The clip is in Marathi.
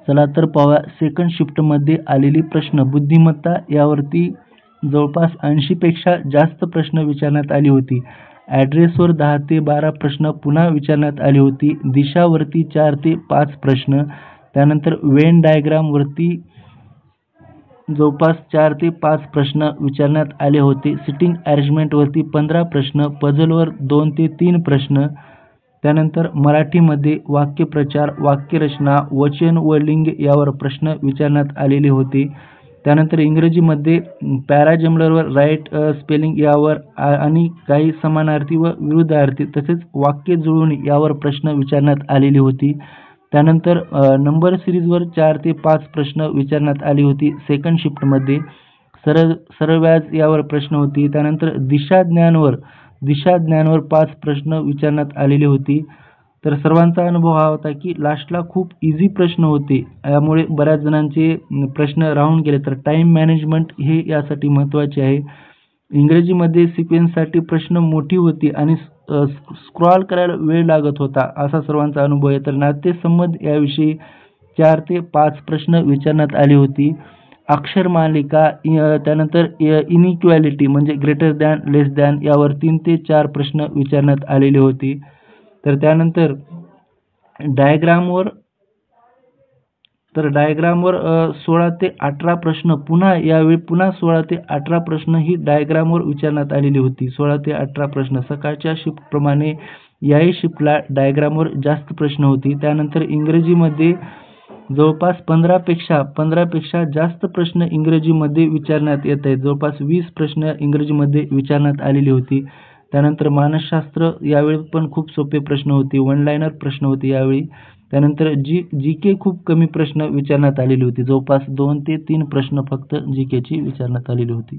चला तर पाहूया सेकंड शिफ्टमध्ये आलेली प्रश्न. बुद्धिमत्ता यावरती जवळपास 80 पेक्षा जास्त प्रश्न विचारण्यात आली होती. ॲड्रेसवर 10 ते 12 प्रश्न पुन्हा विचारण्यात आली होती. दिशावरती 4 ते 5 प्रश्न. त्यानंतर वेन डायग्रामवरती जवळपास 4 ते 5 प्रश्न विचारण्यात आले होते. सिटिंग अरेंजमेंटवरती 15 प्रश्न. पझलवर 2 ते 3 प्रश्न. त्यानंतर मराठीमध्ये वाक्यप्रचार, वाक्यरचना, वचन व लिंग यावर प्रश्न विचारण्यात आलेले होते. त्यानंतर इंग्रजीमध्ये पॅराजम्बलरवर राईट स्पेलिंग यावर आणि काही समानार्थी व विरुद्धार्थी तसेच वाक्य जुळवणी यावर प्रश्न विचारण्यात आलेली होती. त्यानंतर नंबर सिरीजवर 4 ते 5 प्रश्न विचारण्यात आली होती सेकंड शिफ्टमध्ये. सरळ व्याज यावर प्रश्न होती. त्यानंतर दिशाज्ञानवर 5 प्रश्न विचारण्यात आलेली होती. तर सर्वांचा अनुभव हा होता की लास्टला खूप इझी प्रश्न होते, यामुळे बऱ्याच जणांचे प्रश्न राहून गेले. तर टाईम मॅनेजमेंट हे यासाठी महत्त्वाचे आहे. इंग्रजीमध्ये सिक्वेन्ससाठी प्रश्न मोठी होती आणि स्क्रॉल करायला वेळ लागत होता, असा सर्वांचा अनुभव आहे. तर नातेसंबंध याविषयी 4 ते 5 प्रश्न विचारण्यात आली होती. अक्षरमालिका, त्यानंतर इनइक्वॅलिटी म्हणजे ग्रेटर दॅन, लेस दॅन यावर 3 ते 4 प्रश्न विचारण्यात आलेले होते. तर त्यानंतर डायग्रामवर 16 ते 18 प्रश्न यावेळी पुन्हा 16 ते 18 प्रश्न ही डायग्रामवर विचारण्यात आलेली होती. 16 ते 18 प्रश्न. सकाळच्या शिफ्टप्रमाणे याही शिफ्टला डायग्रामवर जास्त प्रश्न होती. त्यानंतर इंग्रजीमध्ये जवळपास 15पेक्षा जास्त प्रश्न इंग्रजीमध्ये विचारण्यात येत आहेत. जवळपास 20 प्रश्न इंग्रजीमध्ये विचारण्यात आलेली होती. त्यानंतर मानसशास्त्र यावेळी पण खूप सोपे प्रश्न होते. वन लाईनर प्रश्न होते यावेळी. त्यानंतर जी.के. खूप कमी प्रश्न विचारण्यात आलेली होती. जवळपास 2 ते 3 प्रश्न फक्त जी.के.ची विचारण्यात आलेली होती.